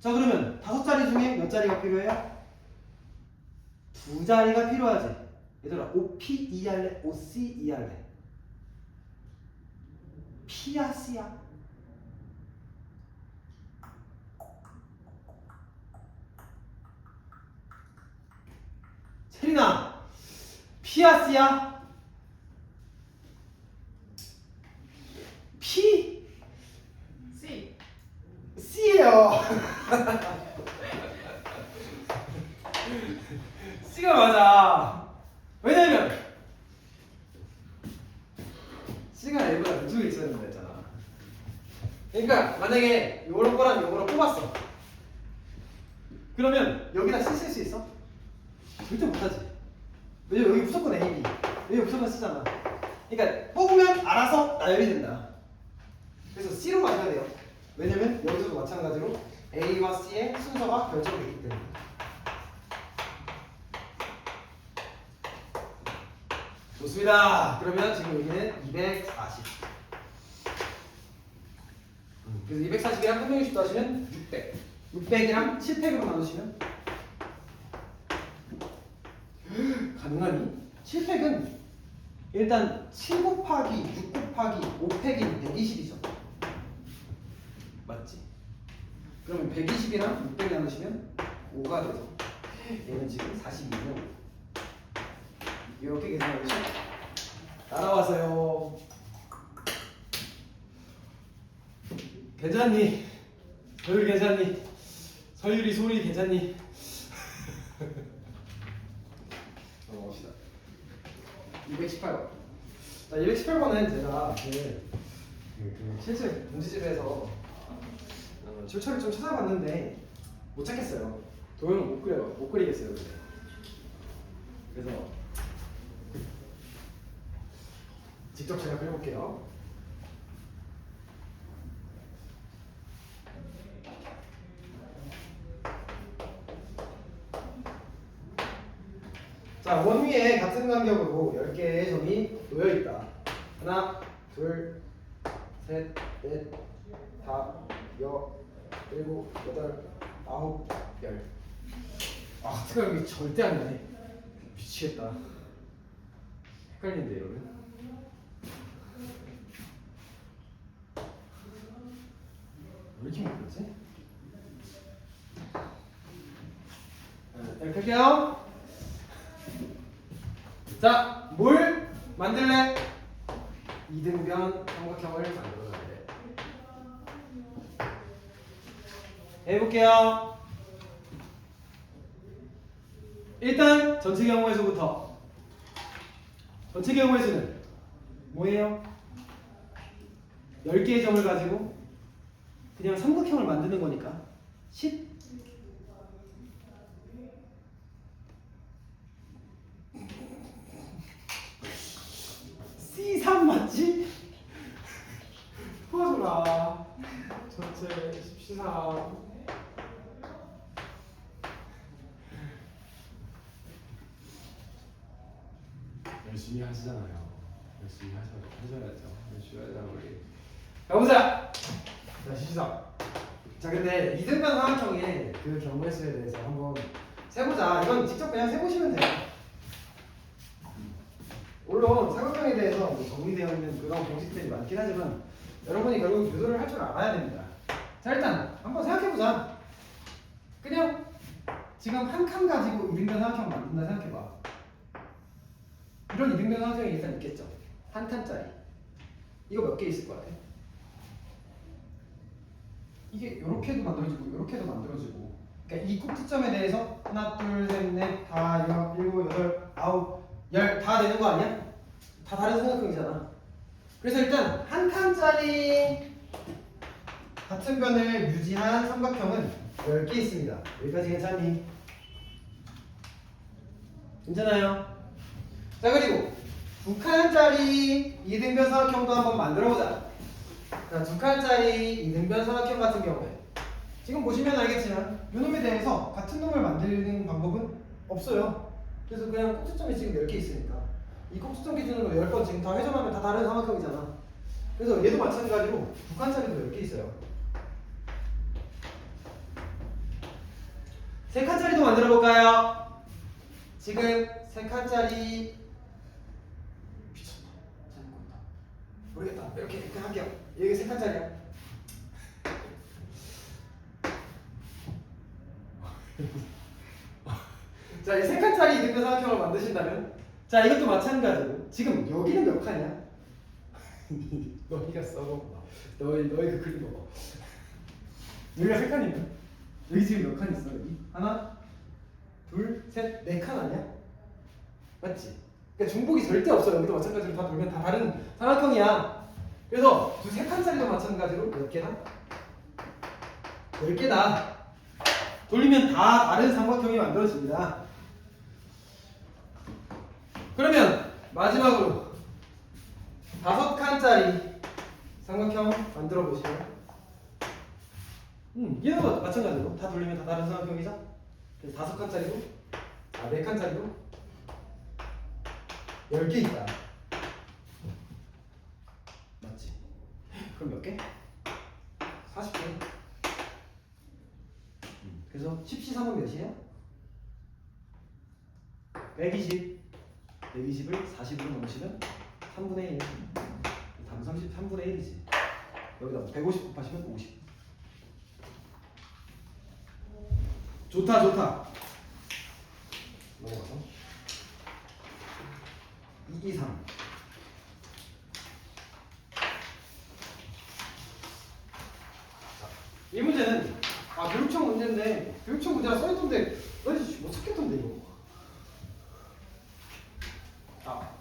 자, 그러면 5자리 중에 몇 자리가 필요해요? 2자리가 필요하지. 얘들아, OP 이할래? OC 이할래? P야 C야? 세린아, P야 C야? P? C. C예요. C가 맞아. 왜냐면 C가 A보다 왼쪽에 있어야 된다 했잖아. 그러니까 만약에 요런 거랑 요거랑 뽑았어. 그러면 여기다 C 쓸 수 있어? 절대 못하지. 왜냐면 여기 무조건 A, B. 여기 무조건 C잖아. 그러니까 뽑으면 알아서 나열이 된다. 그래서 C로 가셔야 돼요. 왜냐면 여기서도 마찬가지로 A와 C의 순서가 결정되기 때문에. 좋습니다. 그러면 지금 여기는 240. 그래서 240이랑 360도 하시면 600. 600이랑 700으로 나누시면 가능하니? 700은 일단 7 곱하기 6 곱하기 5 팩인 120이죠. 맞지? 그러면 120이랑 600 나누시면 5가 돼서 얘는 지금 42죠. 이렇게 계산하시죠. 따라와서요. 괜찮니? 서율이 괜찮니? 서율이 소리 괜찮니? 넘어갑시다. 218번. 자, 218번은 제가 실제 문제집에서 출처를 좀 찾아봤는데 못 찾겠어요. 도형을 못 그리겠어요. 그래서 직접 제가 그려볼게요. 자, 원 위에 같은 간격으로 10개의 점이 놓여있다. 하나, 둘, 셋, 넷, 다, 여, 일곱, 여덟, 아홉, 열. 아, 특별히 절대 안 되네. 미치겠다. 헷갈리는데, 여러분. 왜 이렇게 못하지? 이렇게 할게요. 자, 뭘 만들래? 이등변 삼각형을 만들어가야 돼. 해볼게요. 일단 전체 경우의 수부터. 전체 경우의 수는 뭐예요? 10개의 점을 가지고 그냥 삼각형을 만드는 거니까 10. C3 맞지? 도와줘라. 전체 10C3. 열심히 하시잖아요. 열심히 하셔야죠. 열심히 하자고 우리. 가보자. 자, 시작. 자, 근데 이등변 삼각형의 그 경우의 수에 대해서 한번 세보자. 이건 직접 그냥 세보시면 돼요. 물론 삼각형에 대해서 뭐 정리되어 있는 그런 공식들이 많긴 하지만 여러분이 결국 유도를 할 줄 알아야 됩니다. 자, 일단 한번 생각해보자. 그냥 지금 한 칸 가지고 이등변 삼각형 만든다 생각해봐. 이런 이등변 삼각형이 일단 있겠죠. 한 칸짜리. 이거 몇 개 있을 것 같아? 이게 이렇게도 만들어지고 이렇게도 만들어지고. 그러니까 이 꼭지점에 대해서 하나, 둘, 셋, 넷, 다, 여, 일곱, 여덟, 아홉, 열 다 되는 거 아니야? 다 다른 삼각형이잖아. 그래서 일단 한 칸짜리 같은 변을 유지한 삼각형은 10개 있습니다. 여기까지 괜찮니? 괜찮아요? 자, 그리고 두 칸짜리 이등변 삼각형도 한번 만들어보자. 자, 두 칸짜리 이등변 삼각형 같은 경우에 지금 보시면 알겠지만 이놈에 대해서 같은 놈을 만드는 방법은 없어요. 그래서 그냥 꼭지점이 지금 10개 있으니까 이 꼭지점 기준으로 10번 지금 다 회전하면 다 다른 삼각형이잖아. 그래서 얘도 마찬가지로 두 칸짜리도 10개 있어요. 세 칸짜리도 만들어 볼까요? 지금 세 칸짜리 미쳤다. 모르겠다. 이렇게 할게요. 여기 세 칸짜리야. 자, 이 세 칸짜리 이등변 삼각형을 만드신다면, 자, 이것도 마찬가지로 지금 여기는 몇 칸이야? 너희가 써봐. 너희가 그림 봐봐. 여기가 세 칸이면 여기 지금 몇 칸 있어? 여기 하나, 둘, 셋, 네 칸 아니야? 맞지? 그러니까 중복이 절대 없어요. 여기도 마찬가지로 다 돌면 다 다른 삼각형이야. 그래서 두세 칸짜리도 마찬가지로 몇 개나? 10개다. 돌리면 다 다른 삼각형이 만들어집니다. 그러면 마지막으로 5칸짜리 삼각형 만들어 보시면 얘도 마찬가지로 다 돌리면 다 다른 삼각형이죠? 그래서 5칸짜리도 4칸짜리도 10개 있다. 맞지? 그럼 몇 개? 40개. 그래서 10C3은 몇이야? 120. 120을 40으로 넘으시면 3분의 1. 답은 3분의 1이지. 여기다 150 곱하시면 50. 좋다. 넘어가서 2, 2, 3. 이 문제는 교육청 문제인데 교육청 문제가 써있던데 너희들 못 찾겠던데 이거.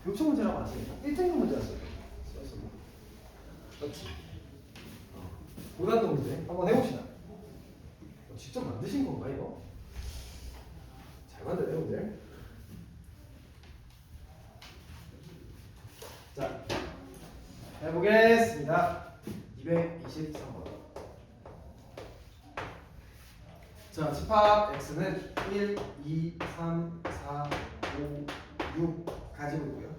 교육청 문제라고 안 써있나? 1등급 문제였어요. 써있었나? 그렇지. 고난도 문제 한번 해봅시다. 직접 만드신 건가 이거? 잘 만드네 오늘. 자, 해보겠습니다. 223번. 자, 집합 x는 1, 2, 3, 4, 5, 6 가지고 있고요.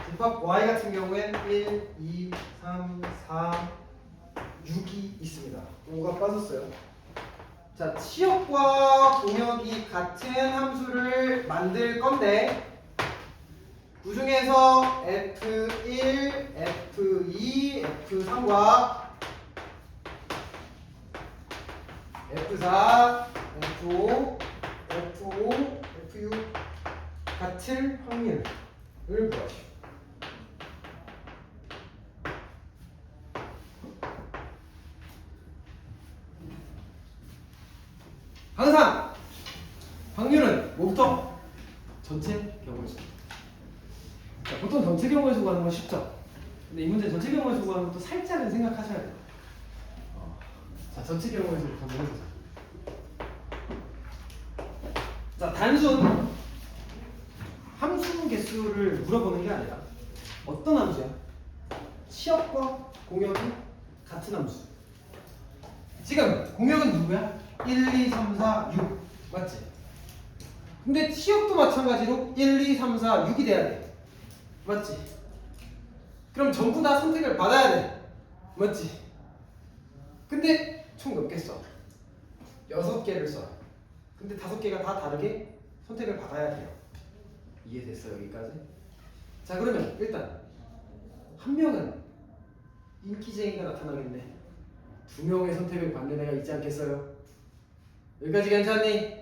집합 y 같은 경우엔 1, 2, 3, 4, 6이 있습니다. 5가 빠졌어요. 자, 치역과 공역이 같은 함수를 만들 건데 그 중에서 F1, F2, F3과 F4, F5, F5, F6 같을 확률을 구하시오. 항상 확률은 뭐부터? 전체 경우의 수. 자, 보통 전체 경우의 수 구하는 건 쉽죠? 근데 이 문제 전체 경우의 수 구하는 것도 살짝은 생각하셔야 돼요. 자, 전체 경우의 수를 한번 해보자. 자, 단순 함수 개수를 물어보는 게 아니라 어떤 함수야? 치역과 공역이 같은 함수. 지금 공역은 누구야? 1, 2, 3, 4, 6 맞지? 근데 치역도 마찬가지로 1, 2, 3, 4, 6이 돼야 돼. 맞지? 그럼 전부 다 선택을 받아야 돼. 맞지? 근데 총 몇 개 써? 6개를 써. 근데 5개가 다 다르게 선택을 받아야 돼요. 이해됐어 여기까지? 자, 그러면 일단 한 명은 인기쟁이가 나타나겠네. 2명의 선택을 받는 애가 있지 않겠어요? 여기까지 괜찮니?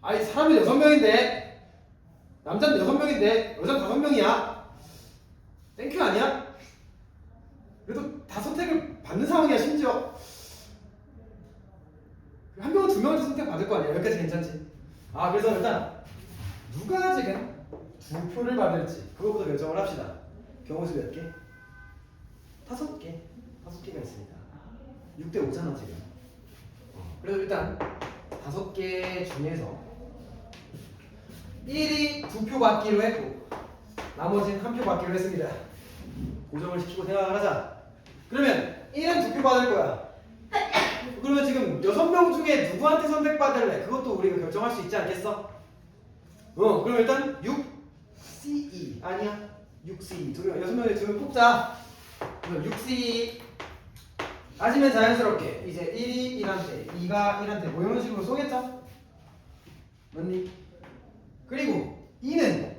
아니, 사람이 6명인데 남자는 6명인데 여자는 5명이야. 땡큐 아니야? 그래도 다 선택을 받는 상황이야. 심지어 한 명은 2명한테 선택 받을 거 아니야. 여기까지 괜찮지? 그래서 일단 누가 지금 2표를 받을지 그거부터 결정을 합시다. 경우수 몇 개? 5개. 5개가 있습니다. 6대 5잖아 지금. 그래서 일단 5개 중에서 1이 2표 받기로 했고 나머지는 1표 받기로 했습니다. 고정을 시키고 생각을 하자. 그러면 1은 2표 받을 거야. 그러면 지금 6명 중에 누구한테 선택받을래? 그것도 우리가 결정할 수 있지 않겠어? 그럼 일단 6CE 아니야? 6CE 6명 중에 2명 뽑자. 그럼 6CE 따지면 자연스럽게 이제 1이 1한테 2가 1한테 뭐 이런 식으로 쏘겠죠? 맞니? 그리고 2는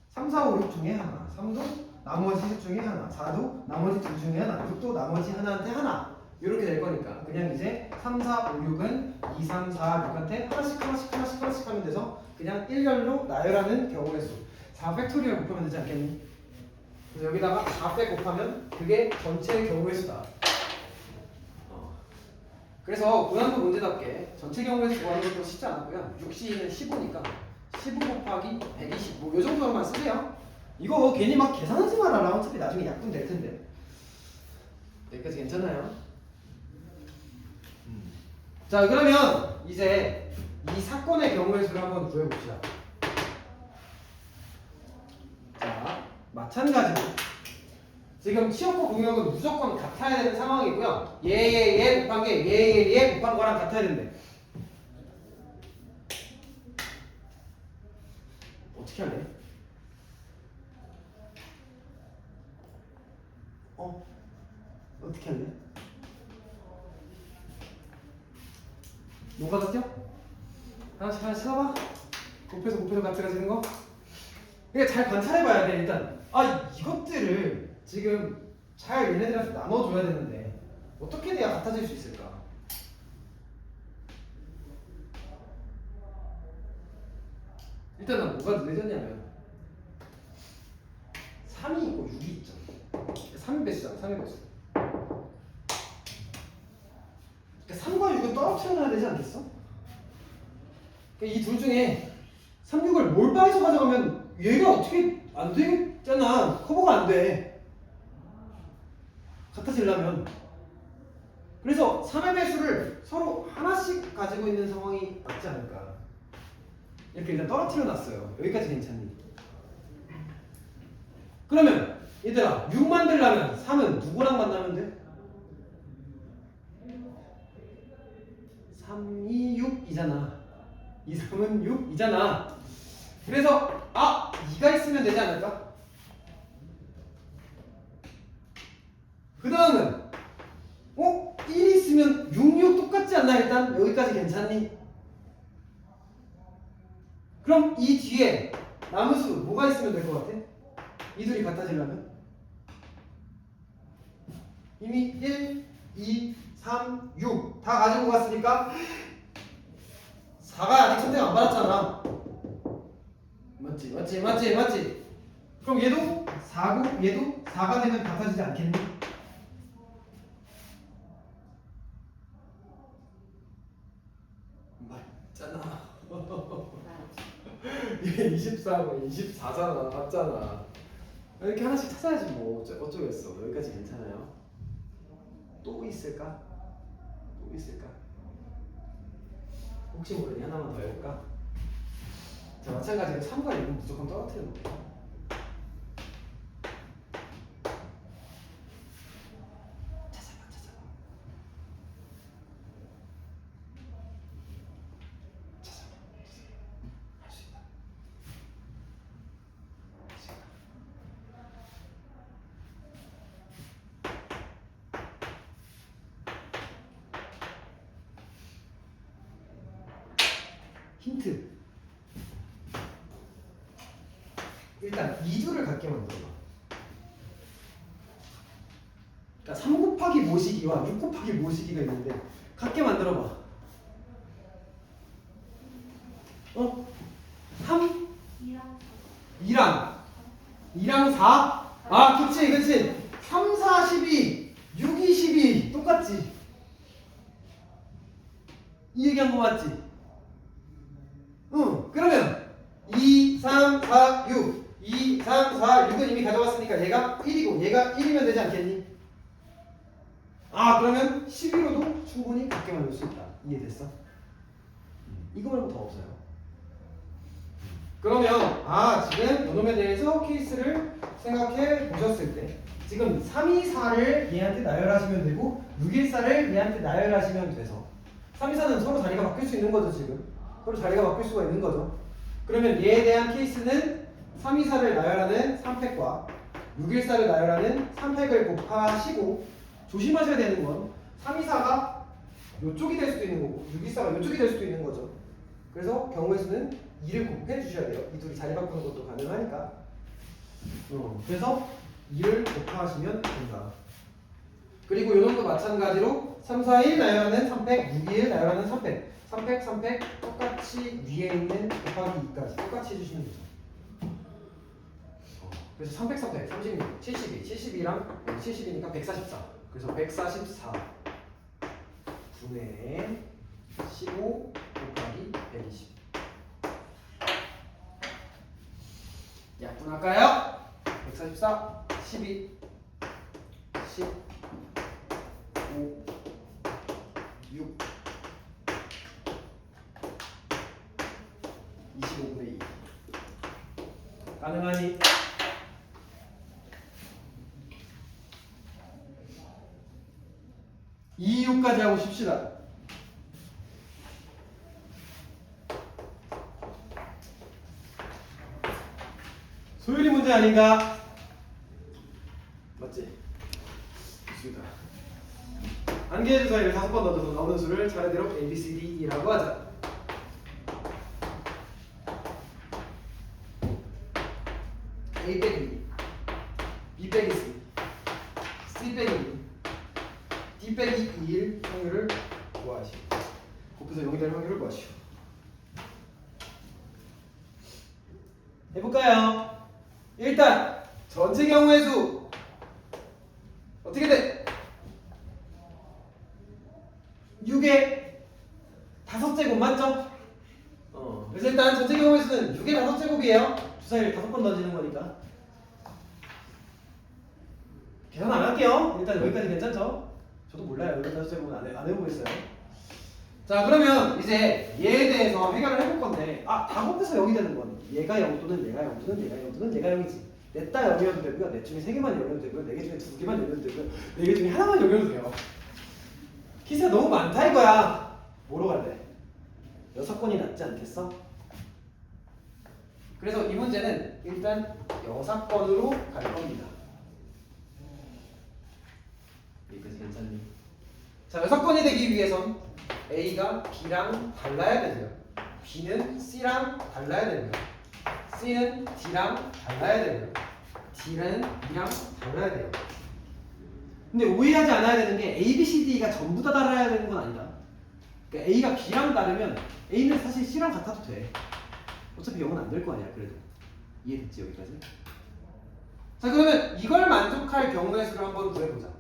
3, 4, 5, 6 중에 하나, 3도 나머지 셋 중에 하나, 4도 나머지 둘 중에 하나, 6도 나머지 하나한테 하나 이렇게 될 거니까 그냥 이제 3, 4, 5, 6은 2, 3, 4, 6한테 하나씩 하면 돼서 그냥 일렬로 나열하는 경우의 수 4팩토리얼 곱하면 되지 않겠니? 그래서 여기다가 4팩 곱하면 그게 전체 경우의 수다. 그래서 고난도 문제답게 전체 경우의 수 구하는 것도 쉽지 않았고요. 6C는 15니까 15 곱하기 120 뭐 요 정도로만 쓰세요. 이거 괜히 막 계산하지 말아라. 어차피 나중에 약분 될 텐데. 여기까지 괜찮아요? 자 그러면 이제 이 사건의 경우의 수를 한번 구해봅시다. 자 마찬가지로 지금 취업과 공역은 무조건 같아야 되는 상황이고요. 얘 곱한 게 얘 곱한 거랑 같아야 된대. 어떻게 할래? 어떻게 할래? 뭐가 같죠? 하나씩 써봐. 곱해서 같아지는 거. 그러니까 잘 관찰해봐야 돼 일단. 아 이것들을 지금 잘 얘네들한테 나눠줘야 되는데 어떻게 돼야 같아질 수 있을까? 일단 난 뭐가 늦어졌냐면 3이 있고 6이 있죠. 3의 배수잖아. 3의 배수. 그러니까 3과 6은 떨어뜨려 놔야 되지 않겠어? 그러니까 이 둘 중에 3, 6을 몰빵해서 가져가면 얘가 어떻게 안 되겠잖아. 커버가 안 돼. 같아지려면. 그래서 3의 배수를 서로 하나씩 가지고 있는 상황이 맞지 않을까. 이렇게 일단 떨어뜨려 놨어요. 여기까지 괜찮니? 그러면 얘들아 6 만들려면 3은 누구랑 만나면 돼? 3, 2, 6이잖아. 2, 3은 6이잖아. 그래서 2가 있으면 되지 않을까? 그 다음은 1이 있으면 6, 6 똑같지 않나 일단? 여기까지 괜찮니? 그럼 이 뒤에 남은 수 뭐가 있으면 될 것 같아? 이 둘이 같아지려면? 이미 1, 2, 3, 6 다 가지고 갔으니까 4가 아직 선택 안 받았잖아. 맞지? 그럼 얘도 4고 얘도 4가 되면 같아지지 않겠니? 맞잖아. 얘 24고 24잖아. 맞잖아. 이렇게 하나씩 찾아야지 뭐 어쩌겠어. 여기까지 괜찮아요? 또 있을까? 혹시 모르니 하나만 더 해볼까? 자 마찬가지로 3과 6은 무조건 떨어뜨리는 거예요. 찾아봐. 할 수 있다. 힌트. 일단 2두를 갖게 만들어봐. 그러니까 3 곱하기 모시기와 6 곱하기 모시기가 있는데 갖게 만들어봐. 3? 2랑 4? 그치 3, 4, 12 6, 2, 12 똑같지? 이 얘기한 거 맞지? 그러면 2, 3, 4, 6 2, 3, 4, 6은 이미 가져갔으니까 얘가 1이고 얘가 1이면 되지 않겠니? 그러면 11호도 충분히 갖게 만들 수 있다. 이해됐어? 이거 말고 더 없어요. 그러면 지금 요놈에 대해서 케이스를 생각해 보셨을 때 지금 324를 얘한테 나열하시면 되고 614를 얘한테 나열하시면 돼서 324는 서로 자리가 바뀔 수 있는 거죠. 지금 서로 자리가 바뀔 수가 있는 거죠. 그러면 얘에 대한 케이스는 324를 나열하는 3팩과 614를 나열하는 3팩을 곱하시고 조심하셔야 되는 건 324가 이쪽이 될 수도 있는 거고 614가 이쪽이 될 수도 있는 거죠. 그래서 경우의 수는 2를 곱해 주셔야 돼요. 이 둘이 자리 바꾸는 것도 가능하니까. 그래서 2를 곱하시면 된다. 그리고 요놈도 마찬가지로 3, 4, 1 나열하는 3팩, 6, 2, 1 나열하는 3팩 3팩 똑같이 위에 있는 곱하기 2까지 똑같이 해주시면 되죠. 그래서 3팩, 36, 72랑 72니까 144. 그래서 144 분의 15 곱하기 120. 약분할까요? 144, 12, 10, 5, 6, 25분의 2. 가능하니? 이유까지 하고 쉽시다. 소율이 문제 아닌가? 맞지? 좋습니다. 안개의 주사위를 5번 넣어서 나오는 수를 차례대로 A, B, C, D, E라고 하자. A 빼기 B 빼기 C 빼기 D 빼기 2일 확률을 구하시오. 곱해서 0이 될 확률을 구하시오. 해볼까요? 일단 전체 경우의 수 어떻게 돼? 6의 5제곱 맞죠? 그래서 일단 전체 경우의 수는 6의 5제곱이에요. 주사위를 5번 던지는 거니까 계산 안 할게요. 일단 여기까지 괜찮죠? 저도 몰라요. 6의 5제곱은 안 해보겠어요. 자, 그러면 이제 얘에 대해서 해결을 해볼 건데, 다 곱해서 0이 되는 건 얘가 0 또는 얘가 0 또는 얘가 0 또는 얘가 0이지. 넷 다 0이어도 되고요, 넷 중에 3개만 0이어도 되고요, 4개 중에 2개만 0이어도 되고요, 4개 중에 하나만 0이어도 돼요. 기세가 너무 많다 이거야. 뭐로 갈래? 6건이 낫지 않겠어? 그래서 이 문제는 일단 6건으로 갈 겁니다. 여기까지 괜찮니? 자, 6건이 되기 위해선 A가 B랑 달라야 되고요, B는 C랑 달라야 되고요, C는 D랑 달라야 되고요, D는 E랑 달라야 돼요. 근데 오해하지 않아야 되는 게 A, B, C, D가 전부 다 달라야 되는 건 아니다. 그러니까 A가 B랑 다르면 A는 사실 C랑 같아도 돼. 어차피 0은 안 될 거 아니야. 그래도 이해됐지 여기까지? 자, 그러면 이걸 만족할 경우의 수를 한번 구해보자.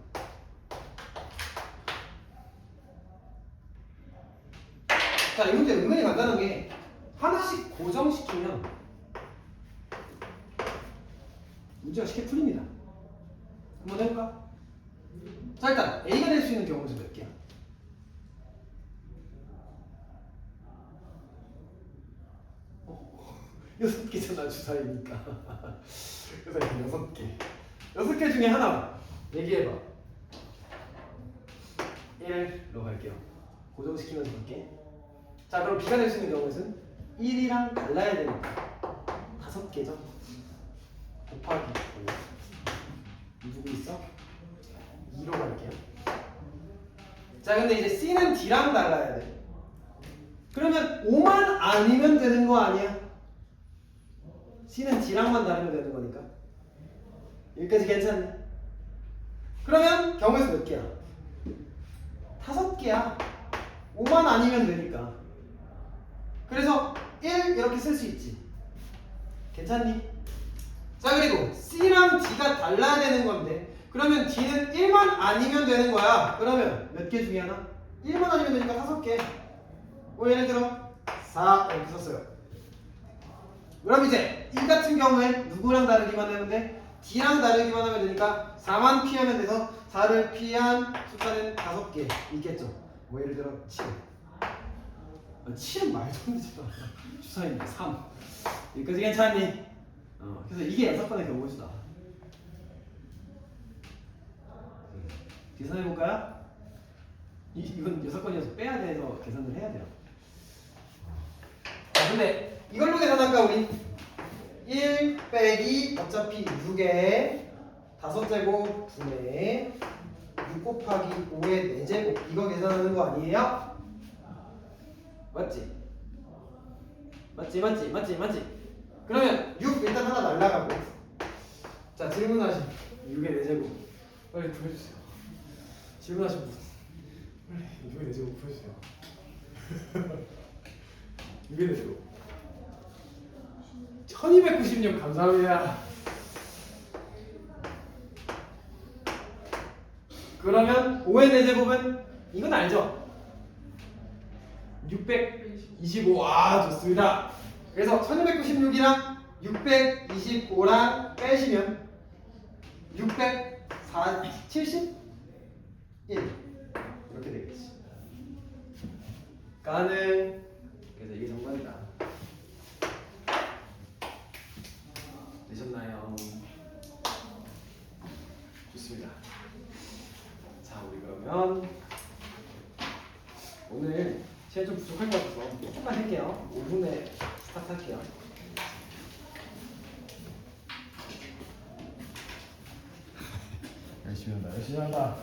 자, 이 문제 은근히 간단한 게 하나씩 고정시키면 문제가 쉽게 풀립니다. 한번 해볼까? 자, 일단 A가 될 수 있는 경우는 몇 개야? 여섯 개잖아, 주사위니까. 그래서 6개. 6개 중에 하나 얘기해봐. 1로 갈게요. 고정시키면서 볼게. 자, 그럼 B가 될 수 있는 경우는 1이랑 달라야 되니까 5개죠. 곱하기 누구 있어? 2로 갈게요. 자, 근데 이제 C는 D랑 달라야 돼. 그러면 5만 아니면 되는 거 아니야? C는 D랑만 다르면 되는 거니까. 여기까지 괜찮니? 그러면 경우의 수 몇 개야? 5개야. 5만 아니면 되니까. 그래서 1 이렇게 쓸 수 있지. 괜찮니? 자, 그리고 C랑 D가 달라야 되는 건데, 그러면 D는 1만 아니면 되는 거야. 그러면 몇 개 중에 하나? 1만 아니면 되니까 5개. 뭐 예를 들어 4 이렇게 썼어요. 그럼 이제 이 같은 경우엔 누구랑 다르기만 하면 돼? D랑 다르기만 하면 되니까 4만 피하면 돼서 4를 피한 숫자는 5개 있겠죠. 뭐 예를 들어 7. 7은 말도 안 되지. 주사위인데 3. 여기까지 괜찮니? 그래서 이게 6번의 경우의 수다. 계산해볼까요? 이건 6건이어서 빼야 돼서 계산을 해야 돼요. 근데 이걸로 계산할까 우리? 1 빼기 어차피 6에 5제곱 분의 6 곱하기 5의 4제곱 이거 계산하는 거 아니에요? 맞지? 맞지? 그러면 6 일단 하나 날라가고, 자, 질문하신 6의 4제곱 빨리 구해주세요. 질문하신 분 빨리 6의 4제곱 구해주세요. 6의 4제곱 1296 감사합니다. 그러면 5의 4제곱은 이건 알죠? 625. 좋습니다. 그래서 1296이랑 625랑 빼시면 671 이렇게 되겠지. 가능. 그래서 이게 정답이다. 되셨나요? 좋습니다. 자, 우리 그러면 오늘 시간 좀 부족할 것 같아서 조금만 할게요. 5분에 스타트 할게요. 열심히 한다. 열심히 한다.